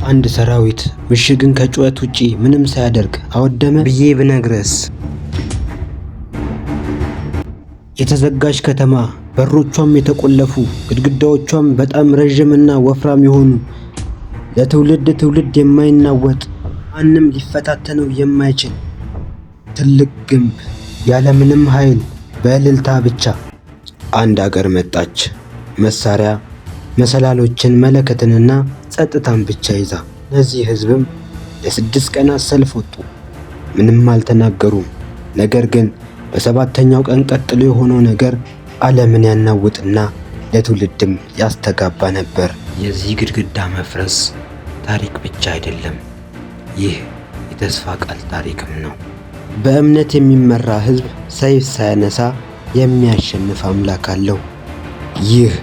አንድ ሰራዊት ምሽግን ከጩኸት ውጪ ምንም ሳያደርግ አወደመ ብዬ ብነግረስ? የተዘጋች ከተማ፣ በሮቿም የተቆለፉ፣ ግድግዳዎቿም በጣም ረዥምና ወፍራም የሆኑ፣ ለትውልድ ትውልድ የማይናወጥ ማንም ሊፈታተነው የማይችል ትልቅ ግንብ ያለምንም ኃይል በእልልታ ብቻ አንድ አገር መጣች። መሳሪያ፣ መሰላሎችን፣ መለከትንና ጸጥታን ብቻ ይዛ። እነዚህ ህዝብም ለ6 ቀናት ሰልፍ ወጡ። ምንም አልተናገሩም። ነገር ግን በሰባተኛው ቀን ቀጥሎ የሆነው ነገር ዓለምን ያናውጥና ለትውልድም ያስተጋባ ነበር። የዚህ ግድግዳ መፍረስ ታሪክ ብቻ አይደለም፣ ይህ የተስፋ ቃል ታሪክም ነው። በእምነት የሚመራ ህዝብ ሰይፍ ሳያነሳ የሚያሸንፍ አምላክ አለው። ይህ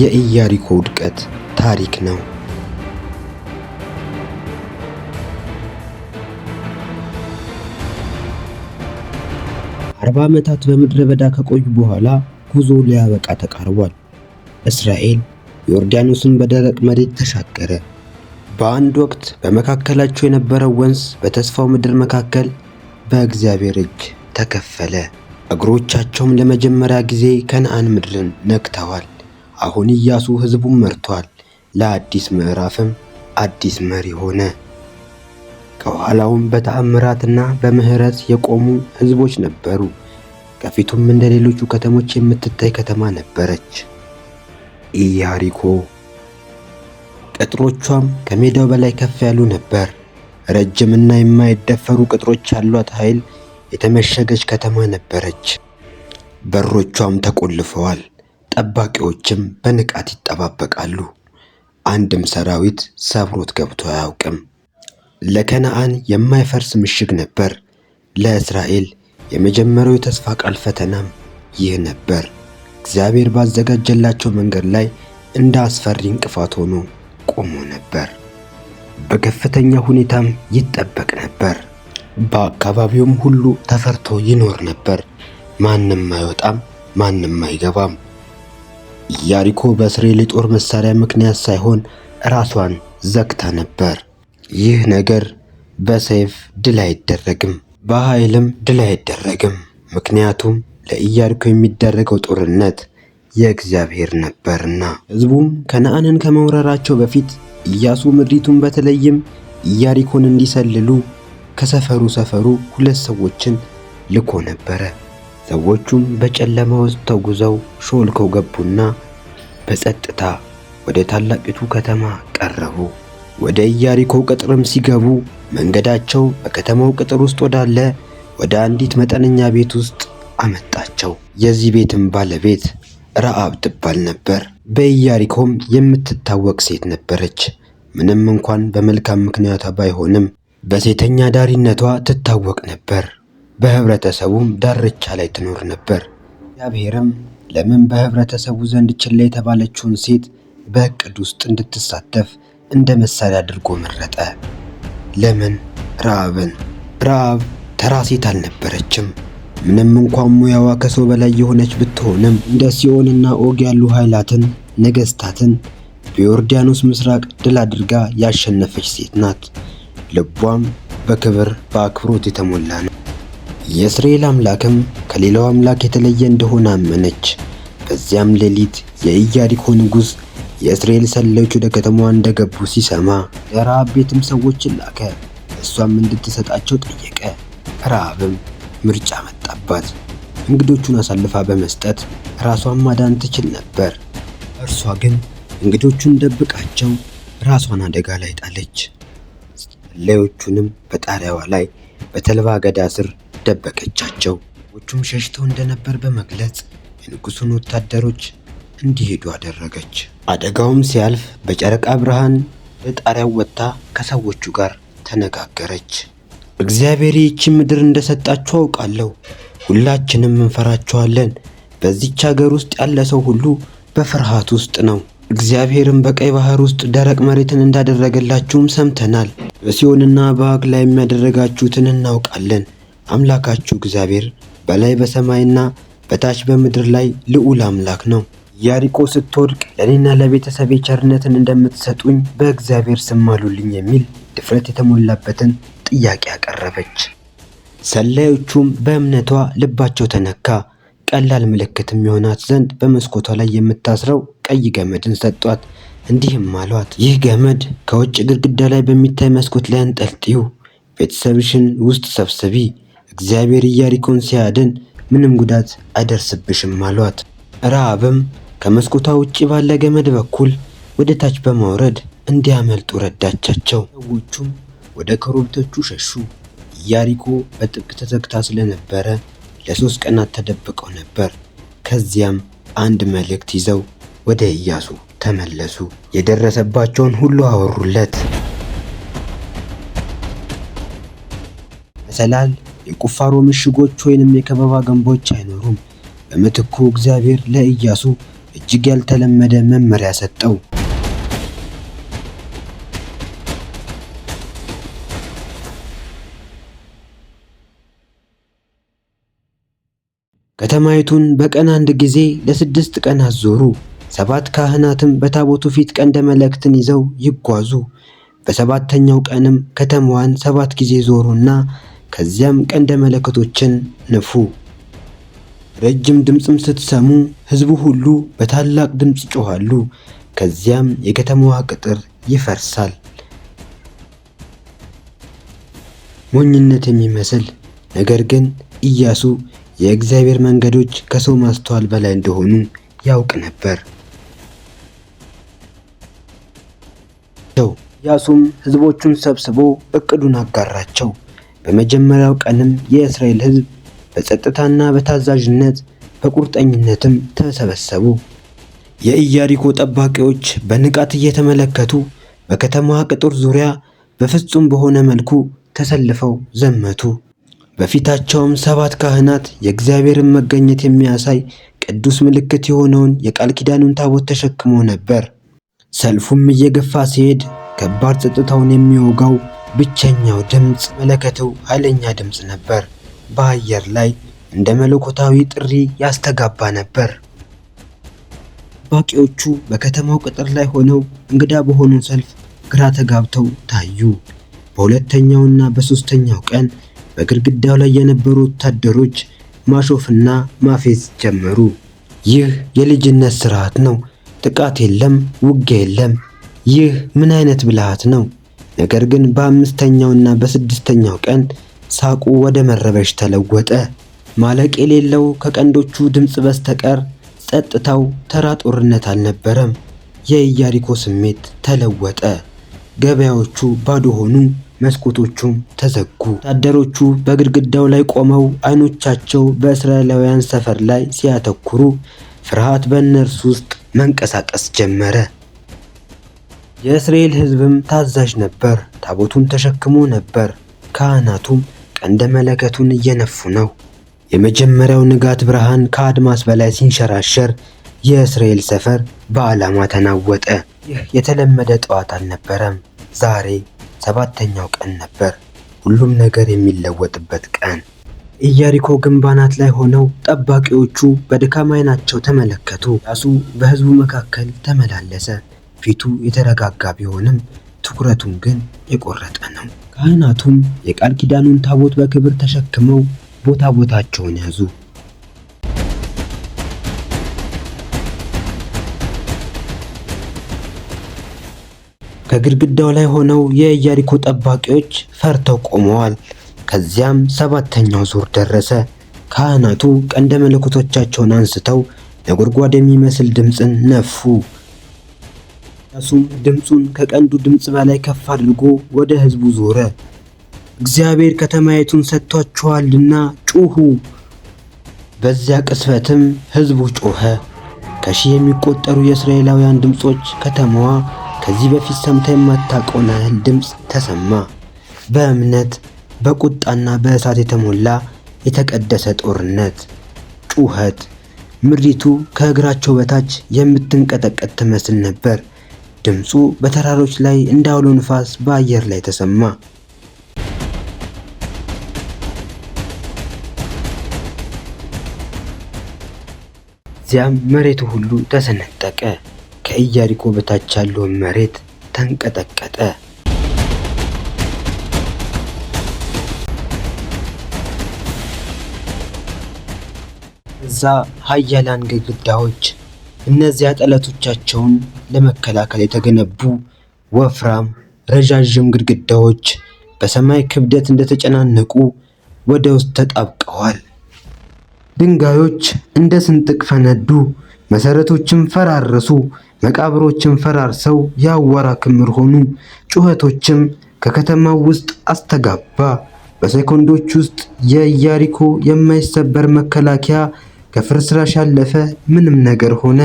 የኢያሪኮ ውድቀት ታሪክ ነው። 40 ዓመታት በምድረ በዳ ከቆዩ በኋላ ጉዞ ሊያበቃ ተቃርቧል። እስራኤል ዮርዳኖስን በደረቅ መሬት ተሻገረ። በአንድ ወቅት በመካከላቸው የነበረው ወንዝ በተስፋው ምድር መካከል በእግዚአብሔር እጅ ተከፈለ። እግሮቻቸውም ለመጀመሪያ ጊዜ ከነዓን ምድርን ነክተዋል። አሁን ኢያሱ ሕዝቡን መርቷል። ለአዲስ ምዕራፍም አዲስ መሪ ሆነ። ከኋላውም በተአምራትና በምህረት የቆሙ ሕዝቦች ነበሩ። ከፊቱም እንደ ሌሎቹ ከተሞች የምትታይ ከተማ ነበረች፣ ኢያሪኮ። ቅጥሮቿም ከሜዳው በላይ ከፍ ያሉ ነበር። ረጅምና የማይደፈሩ ቅጥሮች ያሏት ኃይል የተመሸገች ከተማ ነበረች። በሮቿም ተቆልፈዋል። ጠባቂዎችም በንቃት ይጠባበቃሉ። አንድም ሰራዊት ሰብሮት ገብቶ አያውቅም። ለከነዓን የማይፈርስ ምሽግ ነበር። ለእስራኤል የመጀመሪያው የተስፋ ቃል ፈተናም ይህ ነበር። እግዚአብሔር ባዘጋጀላቸው መንገድ ላይ እንደ አስፈሪ እንቅፋት ሆኖ ቆሞ ነበር። በከፍተኛ ሁኔታም ይጠበቅ ነበር። በአካባቢውም ሁሉ ተፈርቶ ይኖር ነበር። ማንም አይወጣም፣ ማንም አይገባም። ኢያሪኮ በእስራኤል የጦር መሳሪያ ምክንያት ሳይሆን ራሷን ዘግታ ነበር። ይህ ነገር በሰይፍ ድል አይደረግም፣ በኃይልም ድል አይደረግም። ምክንያቱም ለኢያሪኮ የሚደረገው ጦርነት የእግዚአብሔር ነበርና። ሕዝቡም ከነዓንን ከመውረራቸው በፊት ኢያሱ ምድሪቱን በተለይም ኢያሪኮን እንዲሰልሉ ከሰፈሩ 2 ሰዎችን ልኮ ነበረ። ሰዎቹም በጨለማ ውስጥ ተጉዘው ሾልከው ገቡና በጸጥታ ወደ ታላቂቱ ከተማ ቀረቡ። ወደ ኢያሪኮ ቅጥርም ሲገቡ መንገዳቸው በከተማው ቅጥር ውስጥ ወዳለ ወደ አንዲት መጠነኛ ቤት ውስጥ አመጣቸው። የዚህ ቤትም ባለቤት ረዓብ ትባል ነበር። በኢያሪኮም የምትታወቅ ሴት ነበረች። ምንም እንኳን በመልካም ምክንያቷ ባይሆንም በሴተኛ ዳሪነቷ ትታወቅ ነበር። በህብረተሰቡም ዳርቻ ላይ ትኖር ነበር። እግዚአብሔርም ለምን በህብረተሰቡ ዘንድ ችላ የተባለችውን ሴት በእቅድ ውስጥ እንድትሳተፍ እንደ መሳሪያ አድርጎ መረጠ። ለምን? ረዓብን። ረዓብ ተራ ሴት አልነበረችም። ምንም እንኳን ሙያዋ ከሰው በላይ የሆነች ብትሆንም እንደ ሲኦንና ኦግ ያሉ ኃይላትን፣ ነገስታትን በዮርዳኖስ ምስራቅ ድል አድርጋ ያሸነፈች ሴት ናት። ልቧም በክብር በአክብሮት የተሞላ ነው። የእስራኤል አምላክም ከሌላው አምላክ የተለየ እንደሆነ አመነች። በዚያም ሌሊት የኢያሪኮ ንጉሥ የእስራኤል ሰላዮች ወደ ከተማዋ እንደገቡ ሲሰማ ለረዓብ ቤትም ሰዎችን ላከ። እሷም እንድትሰጣቸው ጠየቀ። ረዓብም ምርጫ መጣባት። እንግዶቹን አሳልፋ በመስጠት ራሷን ማዳን ትችል ነበር። እርሷ ግን እንግዶቹን ደብቃቸው ራሷን አደጋ ላይ ጣለች። ሰላዮቹንም በጣሪያዋ ላይ በተልባ አገዳ ስር ደበቀቻቸው። ሰዎቹም ሸሽተው እንደነበር በመግለጽ የንጉሡን ወታደሮች እንዲሄዱ አደረገች። አደጋውም ሲያልፍ በጨረቃ ብርሃን በጣሪያው ወጥታ ከሰዎቹ ጋር ተነጋገረች። እግዚአብሔር ይህችን ምድር እንደሰጣችሁ አውቃለሁ። ሁላችንም እንፈራችኋለን። በዚች ሀገር ውስጥ ያለ ሰው ሁሉ በፍርሃት ውስጥ ነው። እግዚአብሔርም በቀይ ባህር ውስጥ ደረቅ መሬትን እንዳደረገላችሁም ሰምተናል። በሲዮንና በዐግ ላይ የሚያደረጋችሁትን እናውቃለን። አምላካችሁ እግዚአብሔር በላይ በሰማይና በታች በምድር ላይ ልዑል አምላክ ነው። ኢያሪኮ ስትወድቅ ለእኔና ለቤተሰቤ ቸርነትን እንደምትሰጡኝ በእግዚአብሔር ስም ማሉልኝ የሚል ድፍረት የተሞላበትን ጥያቄ አቀረበች። ሰላዮቹም በእምነቷ ልባቸው ተነካ። ቀላል ምልክትም የሆናት ዘንድ በመስኮቷ ላይ የምታስረው ቀይ ገመድን ሰጧት። እንዲህም አሏት፣ ይህ ገመድ ከውጭ ግድግዳ ላይ በሚታይ መስኮት ላይ አንጠልጥዩ፣ ቤተሰብሽን ውስጥ ሰብስቢ፣ እግዚአብሔር ኢያሪኮን ሲያድን ምንም ጉዳት አይደርስብሽም አሏት። ረሃብም ከመስኮቷ ውጪ ባለ ገመድ በኩል ወደ ታች በማውረድ እንዲያመልጡ ረዳቻቸው። ሰዎቹም ወደ ኮረብቶቹ ሸሹ። ኢያሪኮ በጥብቅ ተዘግታ ስለነበረ ለ3 ቀናት ተደብቀው ነበር። ከዚያም አንድ መልእክት ይዘው ወደ ኢያሱ ተመለሱ። የደረሰባቸውን ሁሉ አወሩለት። መሰላል፣ የቁፋሮ ምሽጎች ወይንም የከበባ ግንቦች አይኖሩም። በምትኩ እግዚአብሔር ለኢያሱ እጅግ ያልተለመደ መመሪያ ሰጠው። ከተማይቱን በቀን 1 ጊዜ ለ6 ቀናት ዞሩ። 7 ካህናትም በታቦቱ ፊት ቀንደ መለከትን ይዘው ይጓዙ። በሰባተኛው ቀንም ከተማዋን 7 ጊዜ ዞሩና ከዚያም ቀንደ መለከቶችን ነፉ። ረጅም ድምፅም ስትሰሙ ሕዝቡ ሁሉ በታላቅ ድምፅ ይጮኻሉ። ከዚያም የከተማዋ ቅጥር ይፈርሳል። ሞኝነት የሚመስል ነገር ግን ኢያሱ የእግዚአብሔር መንገዶች ከሰው ማስተዋል በላይ እንደሆኑ ያውቅ ነበር። ኢያሱም ሕዝቦቹን ሰብስቦ እቅዱን አጋራቸው። በመጀመሪያው ቀንም የእስራኤል ሕዝብ በጸጥታና በታዛዥነት በቁርጠኝነትም ተሰበሰቡ። የኢያሪኮ ጠባቂዎች በንቃት እየተመለከቱ በከተማዋ ቅጥር ዙሪያ በፍጹም በሆነ መልኩ ተሰልፈው ዘመቱ። በፊታቸውም 7 ካህናት የእግዚአብሔርን መገኘት የሚያሳይ ቅዱስ ምልክት የሆነውን የቃል ኪዳኑን ታቦት ተሸክመው ነበር። ሰልፉም እየገፋ ሲሄድ ከባድ ጸጥታውን የሚወጋው ብቸኛው ድምፅ መለከቱ ኃይለኛ ድምፅ ነበር። በአየር ላይ እንደ መለኮታዊ ጥሪ ያስተጋባ ነበር። ጠባቂዎቹ በከተማው ቅጥር ላይ ሆነው እንግዳ በሆኑ ሰልፍ ግራ ተጋብተው ታዩ። በሁለተኛውና በሶስተኛው ቀን በግድግዳው ላይ የነበሩ ወታደሮች ማሾፍና ማፌዝ ጀመሩ። ይህ የልጅነት ስርዓት ነው። ጥቃት የለም፣ ውጊያ የለም። ይህ ምን አይነት ብልሃት ነው? ነገር ግን በአምስተኛውና በስድስተኛው ቀን ሳቁ ወደ መረበሽ ተለወጠ። ማለቅ የሌለው ከቀንዶቹ ድምፅ በስተቀር ጸጥታው ተራ ጦርነት አልነበረም። የኢያሪኮ ስሜት ተለወጠ። ገበያዎቹ ባዶ ሆኑ፣ መስኮቶቹም ተዘጉ። ወታደሮቹ በግድግዳው ላይ ቆመው አይኖቻቸው በእስራኤላውያን ሰፈር ላይ ሲያተኩሩ ፍርሃት በእነርሱ ውስጥ መንቀሳቀስ ጀመረ። የእስራኤል ሕዝብም ታዛዥ ነበር። ታቦቱን ተሸክሞ ነበር። ካህናቱም ቀንደ መለከቱን እየነፉ ነው። የመጀመሪያው ንጋት ብርሃን ከአድማስ በላይ ሲንሸራሸር የእስራኤል ሰፈር በዓላማ ተናወጠ። ይህ የተለመደ ጠዋት አልነበረም። ዛሬ 7ኛው ቀን ነበር፣ ሁሉም ነገር የሚለወጥበት ቀን። ኢያሪኮ ግንብ አናት ላይ ሆነው ጠባቂዎቹ በድካም ዓይናቸው ተመለከቱ። ኢያሱ በሕዝቡ መካከል ተመላለሰ። ፊቱ የተረጋጋ ቢሆንም ትኩረቱን ግን የቆረጠ ነው። ካህናቱም የቃል ኪዳኑን ታቦት በክብር ተሸክመው ቦታቸውን ያዙ። ከግድግዳው ላይ ሆነው የኢያሪኮ ጠባቂዎች ፈርተው ቆመዋል። ከዚያም 7ኛው ዙር ደረሰ። ካህናቱ ቀንደ መለከቶቻቸውን አንስተው ነጎድጓድ የሚመስል ድምፅን ነፉ። ኢያሱም ድምፁን ከቀንዱ ድምፅ በላይ ከፍ አድርጎ ወደ ሕዝቡ ዞረ። እግዚአብሔር ከተማይቱን ሰጥቷቸዋልና ጩኹ! በዚያ ቅስፈትም ሕዝቡ ጮኸ። ከሺህ የሚቆጠሩ የእስራኤላውያን ድምፆች ከተማዋ ከዚህ በፊት ሰምታ የማታውቀውን ያህል ድምፅ ተሰማ። በእምነት በቁጣና በእሳት የተሞላ የተቀደሰ ጦርነት ጩኸት። ምድሪቱ ከእግራቸው በታች የምትንቀጠቀጥ ትመስል ነበር። ድምፁ በተራሮች ላይ እንደ አውሎ ንፋስ በአየር ላይ ተሰማ። ከዚያም መሬቱ ሁሉ ተሰነጠቀ። ከኢያሪኮ በታች ያለውን መሬት ተንቀጠቀጠ። እዛ ኃያላን ግድግዳዎች፣ እነዚያ ጠላቶቻቸውን ለመከላከል የተገነቡ ወፍራም ረዣዥም ግድግዳዎች በሰማይ ክብደት እንደተጨናነቁ ወደ ውስጥ ተጣብቀዋል። ድንጋዮች እንደ ስንጥቅ ፈነዱ፣ መሰረቶችም ፈራረሱ፣ መቃብሮችም ፈራርሰው የአዋራ ክምር ሆኑ። ጩኸቶችም ከከተማው ውስጥ አስተጋባ። በሴኮንዶች ውስጥ የኢያሪኮ የማይሰበር መከላከያ ከፍርስራሽ ያለፈ ምንም ነገር ሆነ።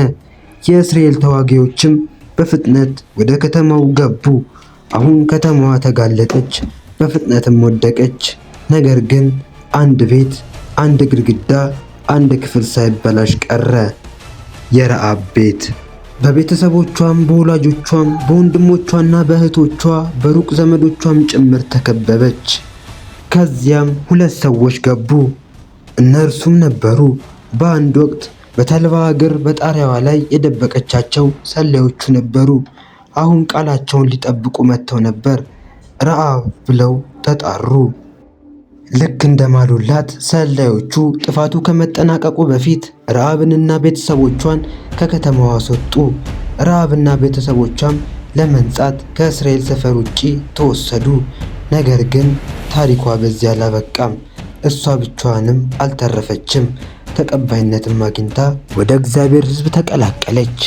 የእስራኤል ተዋጊዎችም በፍጥነት ወደ ከተማው ገቡ። አሁን ከተማዋ ተጋለጠች፣ በፍጥነትም ወደቀች። ነገር ግን አንድ ቤት፣ አንድ ግድግዳ፣ አንድ ክፍል ሳይበላሽ ቀረ። የረዓብ ቤት። በቤተሰቦቿም፣ በወላጆቿም፣ በወንድሞቿና በእህቶቿ፣ በሩቅ ዘመዶቿም ጭምር ተከበበች። ከዚያም ሁለት ሰዎች ገቡ። እነርሱም ነበሩ በአንድ ወቅት በተልባ እግር በጣሪያዋ ላይ የደበቀቻቸው ሰላዮቹ ነበሩ። አሁን ቃላቸውን ሊጠብቁ መጥተው ነበር። ረዓብ ብለው ተጣሩ። ልክ እንደማሉላት ሰላዮቹ ጥፋቱ ከመጠናቀቁ በፊት ረዓብንና ቤተሰቦቿን ከከተማዋ አስወጡ። ረዓብና ቤተሰቦቿም ለመንጻት ከእስራኤል ሰፈር ውጪ ተወሰዱ። ነገር ግን ታሪኳ በዚያ አላበቃም። እሷ ብቻዋንም አልተረፈችም። ተቀባይነትም አግኝታ ወደ እግዚአብሔር ሕዝብ ተቀላቀለች።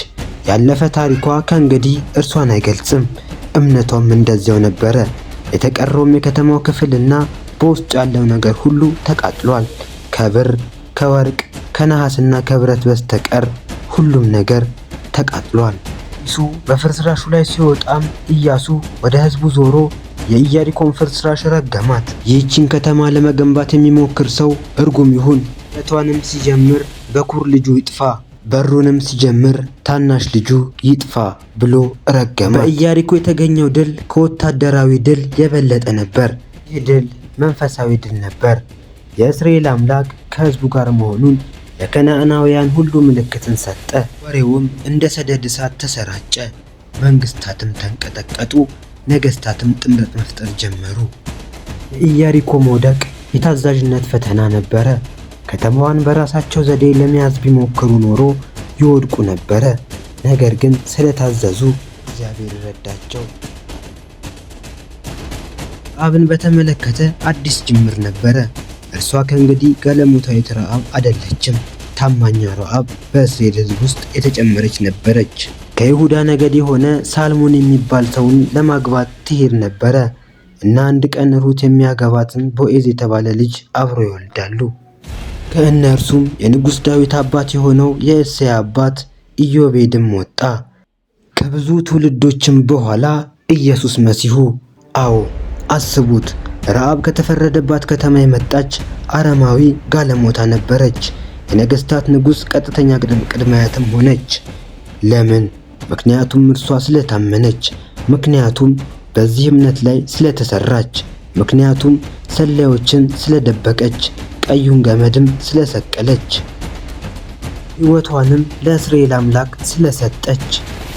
ያለፈ ታሪኳ ከእንግዲህ እርሷን አይገልጽም። እምነቷም እንደዚያው ነበረ። የተቀረውም የከተማው ክፍልና በውስጡ ያለው ነገር ሁሉ ተቃጥሏል። ከብር፣ ከወርቅ፣ ከነሐስና ከብረት በስተቀር ሁሉም ነገር ተቃጥሏል። ኢያሱ በፍርስራሹ ላይ ሲወጣም ኢያሱ ወደ ሕዝቡ ዞሮ የኢያሪኮን ፍርስራሽ ረገማት። ይህችን ከተማ ለመገንባት የሚሞክር ሰው እርጉም ይሁን። ቤቷንም ሲጀምር በኩር ልጁ ይጥፋ፣ በሩንም ሲጀምር ታናሽ ልጁ ይጥፋ ብሎ ረገመ። በኢያሪኮ የተገኘው ድል ከወታደራዊ ድል የበለጠ ነበር። ይህ ድል መንፈሳዊ ድል ነበር። የእስራኤል አምላክ ከሕዝቡ ጋር መሆኑን ለከነዓናውያን ሁሉ ምልክትን ሰጠ። ወሬውም እንደ ሰደድ እሳት ተሰራጨ። መንግስታትም ተንቀጠቀጡ። ነገስታትም ጥምረት መፍጠር ጀመሩ። የኢያሪኮ መውደቅ የታዛዥነት ፈተና ነበረ። ከተማዋን በራሳቸው ዘዴ ለመያዝ ቢሞክሩ ኖሮ ይወድቁ ነበረ። ነገር ግን ስለታዘዙ እግዚአብሔር ረዳቸው። ረዓብን በተመለከተ አዲስ ጅምር ነበረ። እርሷ ከእንግዲህ ጋለሞታዊት ረዓብ አይደለችም። ታማኛ ረዓብ በእስራኤል ሕዝብ ውስጥ የተጨመረች ነበረች። ከይሁዳ ነገድ የሆነ ሳልሞን የሚባል ሰውን ለማግባት ትሄድ ነበረ እና አንድ ቀን ሩት የሚያገባትን ቦዔዝ የተባለ ልጅ አብሮ ይወልዳሉ። ከእነርሱም የንጉሥ ዳዊት አባት የሆነው የእሴይ አባት ኢዮቤድም ወጣ። ከብዙ ትውልዶችም በኋላ ኢየሱስ መሲሁ። አዎ አስቡት፣ ረዓብ ከተፈረደባት ከተማ የመጣች አረማዊ ጋለሞታ ነበረች። የነገስታት ንጉሥ ቀጥተኛ ቅድመ አያትም ሆነች። ለምን? ምክንያቱም እርሷ ስለታመነች፣ ምክንያቱም በዚህ እምነት ላይ ስለተሰራች፣ ምክንያቱም ሰላዮችን ስለደበቀች፣ ቀዩን ገመድም ስለሰቀለች፣ ሕይወቷንም ለእስራኤል አምላክ ስለሰጠች።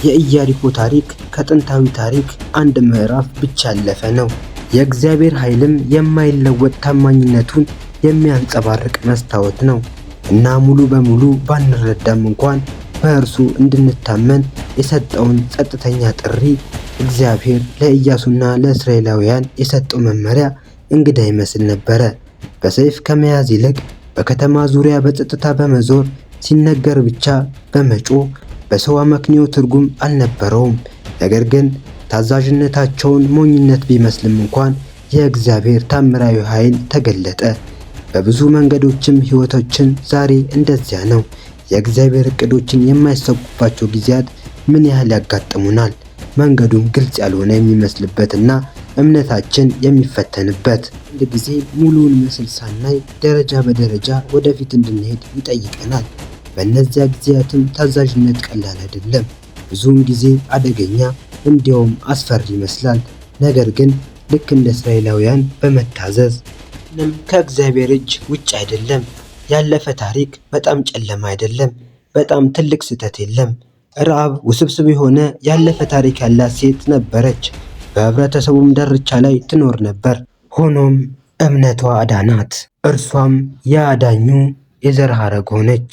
የኢያሪኮ ታሪክ ከጥንታዊ ታሪክ አንድ ምዕራፍ ብቻ ያለፈ ነው። የእግዚአብሔር ኃይልም የማይለወጥ ታማኝነቱን የሚያንጸባርቅ መስታወት ነው እና ሙሉ በሙሉ ባንረዳም እንኳን በእርሱ እንድንታመን የሰጠውን ጸጥተኛ ጥሪ እግዚአብሔር ለኢያሱና ለእስራኤላውያን የሰጠው መመሪያ እንግዳ ይመስል ነበረ። በሰይፍ ከመያዝ ይልቅ በከተማ ዙሪያ በጸጥታ በመዞር ሲነገር ብቻ በመጮህ በሰው አመክንዮ ትርጉም አልነበረውም። ነገር ግን ታዛዥነታቸውን ሞኝነት ቢመስልም እንኳን የእግዚአብሔር ታምራዊ ኃይል ተገለጠ። በብዙ መንገዶችም ሕይወቶችን ዛሬ እንደዚያ ነው። የእግዚአብሔር እቅዶችን የማይሳኩባቸው ጊዜያት ምን ያህል ያጋጥሙናል። መንገዱም ግልጽ ያልሆነ የሚመስልበትና እምነታችን የሚፈተንበት። አንድ ጊዜ ሙሉውን ምስል ሳናይ ደረጃ በደረጃ ወደፊት እንድንሄድ ይጠይቀናል። በእነዚያ ጊዜያትም ታዛዥነት ቀላል አይደለም። ብዙውን ጊዜ አደገኛ፣ እንዲያውም አስፈሪ ይመስላል። ነገር ግን ልክ እንደ እስራኤላውያን በመታዘዝ ምንም ከእግዚአብሔር እጅ ውጭ አይደለም። ያለፈ ታሪክ በጣም ጨለማ አይደለም። በጣም ትልቅ ስህተት የለም። ረሃብ ውስብስብ የሆነ ያለፈ ታሪክ ያላት ሴት ነበረች። በህብረተሰቡም ዳርቻ ላይ ትኖር ነበር። ሆኖም እምነቷ አዳናት። እርሷም የአዳኙ የዘር ሐረግ ሆነች።